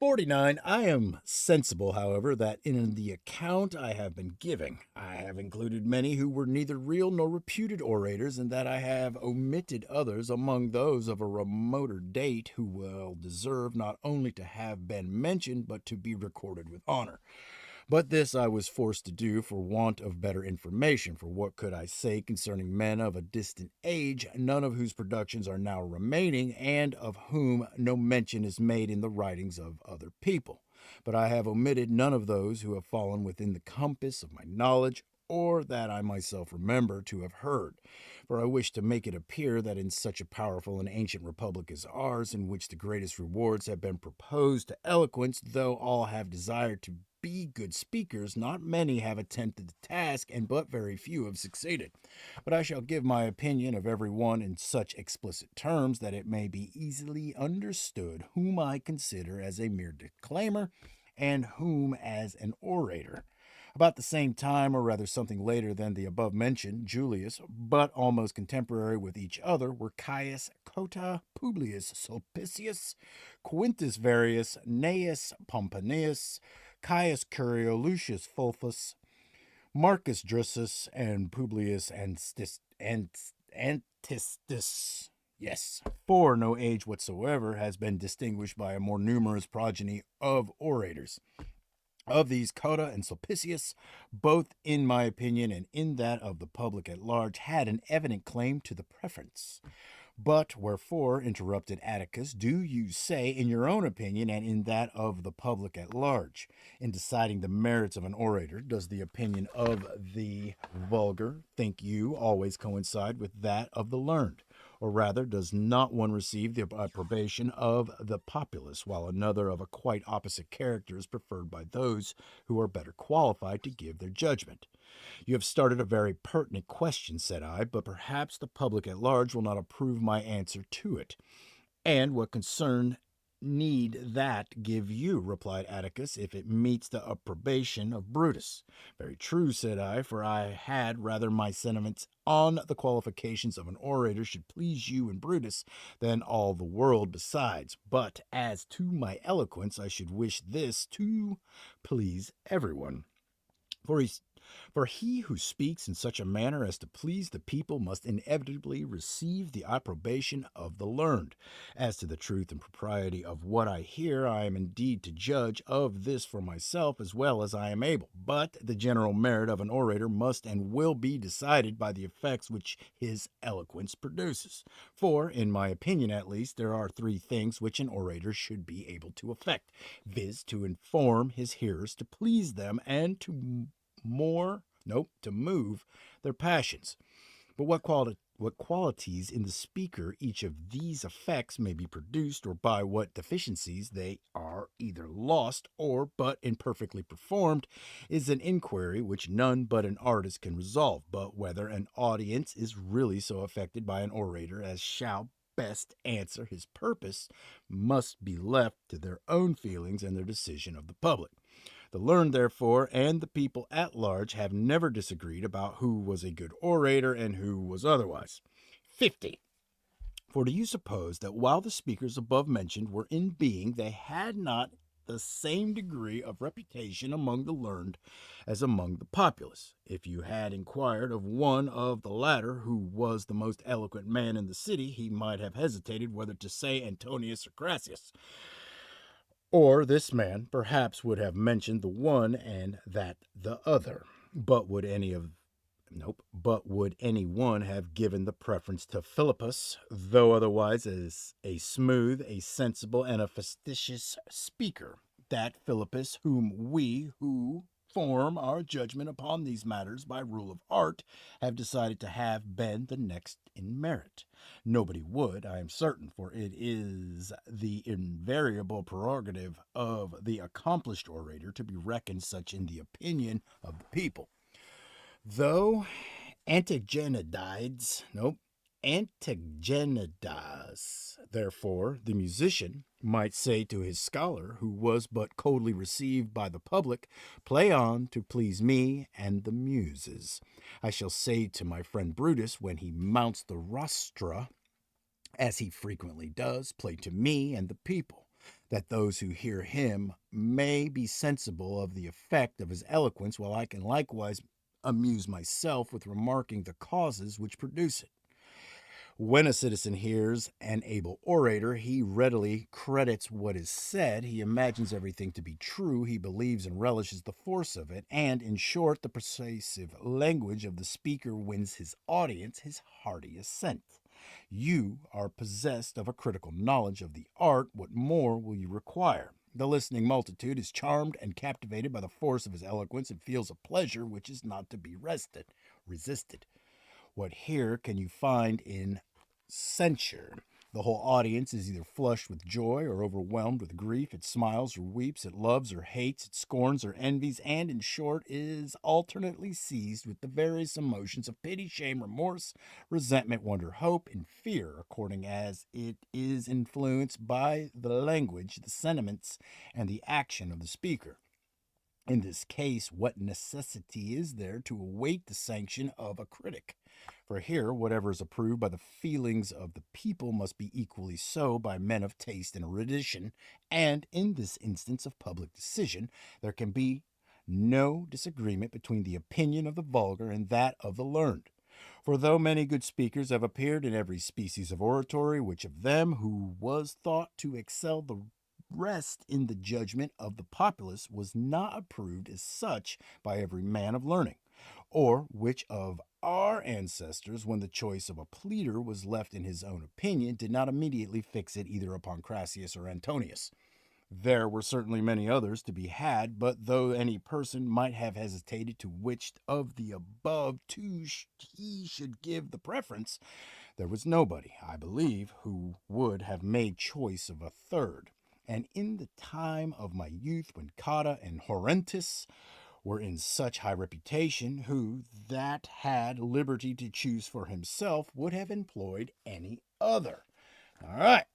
49. I am sensible, however, that in the account I have been giving, I have included many who were neither real nor reputed orators, and that I have omitted others among those of a remoter date who will deserve not only to have been mentioned, but to be recorded with honor. But this I was forced to do for want of better information. For what could I say concerning men of a distant age, none of whose productions are now remaining, and of whom no mention is made in the writings of other people? But I have omitted none of those who have fallen within the compass of my knowledge, or that I myself remember to have heard. For I wish to make it appear that in such a powerful and ancient republic as ours, in which the greatest rewards have been proposed to eloquence, though all have desired to be good speakers, not many have attempted the task, and but very few have succeeded. But I shall give my opinion of every one in such explicit terms that it may be easily understood whom I consider as a mere declaimer and whom as an orator. About the same time, or rather something later than the above mentioned, Julius, but almost contemporary with each other, were Caius Cota, Publius Sulpicius, Quintus Varius, Gnaeus Pomponius, Caius Curio, Lucius Fulfus, Marcus Drusus, and Publius Antistus. Yes, for no age whatsoever has been distinguished by a more numerous progeny of orators. Of these, Cotta and Sulpicius, both in my opinion and in that of the public at large, had an evident claim to the preference. But wherefore, interrupted Atticus, do you say, in your own opinion and in that of the public at large, in deciding the merits of an orator, does the opinion of the vulgar, think you, always coincide with that of the learned? Or rather, does not one receive the approbation of the populace, while another of a quite opposite character is preferred by those who are better qualified to give their judgment? You have started a very pertinent question, said I, but perhaps the public at large will not approve my answer to it. And what concern need that give you, replied Atticus, if it meets the approbation of Brutus? Very true, said I, for I had rather my sentiments on the qualifications of an orator should please you and Brutus than all the world besides. But as to my eloquence, I should wish this to please everyone. For he who speaks in such a manner as to please the people must inevitably receive the approbation of the learned. As to the truth and propriety of what I hear, I am indeed to judge of this for myself as well as I am able. But the general merit of an orator must and will be decided by the effects which his eloquence produces. For, in my opinion at least, there are three things which an orator should be able to effect, viz., to inform his hearers, to please them, and to move their passions. But what qualities in the speaker each of these effects may be produced, or by what deficiencies they are either lost or but imperfectly performed, is an inquiry which none but an artist can resolve. But whether an audience is really so affected by an orator as shall best answer his purpose must be left to their own feelings and their decision of the public. The learned, therefore, and the people at large have never disagreed about who was a good orator and who was otherwise. 50. For do you suppose that while the speakers above mentioned were in being, they had not the same degree of reputation among the learned as among the populace? If you had inquired of one of the latter who was the most eloquent man in the city, he might have hesitated whether to say Antonius or Crassus. Or this man perhaps would have mentioned the one and that the other. But would any one have given the preference to Philippus, though otherwise as a smooth, a sensible, and a fastidious speaker? That Philippus whom we, who form our judgment upon these matters by rule of art, have decided to have been the next in merit. Nobody would, I am certain, for it is the invariable prerogative of the accomplished orator to be reckoned such in the opinion of the people. Though Antigenides, therefore, the musician, might say to his scholar, who was but coldly received by the public, play on to please me and the muses. I shall say to my friend Brutus, when he mounts the rostra, as he frequently does, play to me and the people. that those who hear him may be sensible of the effect of his eloquence, while I can likewise amuse myself with remarking the causes which produce it. When a citizen hears an able orator, he readily credits what is said, he imagines everything to be true, he believes and relishes the force of it, and, in short, the persuasive language of the speaker wins his audience his hearty assent. You are possessed of a critical knowledge of the art. What more will you require? The listening multitude is charmed and captivated by the force of his eloquence and feels a pleasure which is not to be resisted. What here can you find in censure? The whole audience is either flushed with joy or overwhelmed with grief. It smiles or weeps, it loves or hates, it scorns or envies, and in short is alternately seized with the various emotions of pity, shame, remorse, resentment, wonder, hope, and fear, according as it is influenced by the language, the sentiments, and the action of the speaker. In this case, what necessity is there to await the sanction of a critic? For here, whatever is approved by the feelings of the people must be equally so by men of taste and erudition, and in this instance of public decision, there can be no disagreement between the opinion of the vulgar and that of the learned. For though many good speakers have appeared in every species of oratory, which of them who was thought to excel the rest in the judgment of the populace was not approved as such by every man of learning? Or which of our ancestors, when the choice of a pleader was left in his own opinion, did not immediately fix it either upon Crassus or Antonius? There were certainly many others to be had, but though any person might have hesitated to which of the above two he should give the preference, there was nobody, I believe, who would have made choice of a third. And in the time of my youth, when Cotta and Hortensius were in such high reputation, who that had liberty to choose for himself would have employed any other? All right.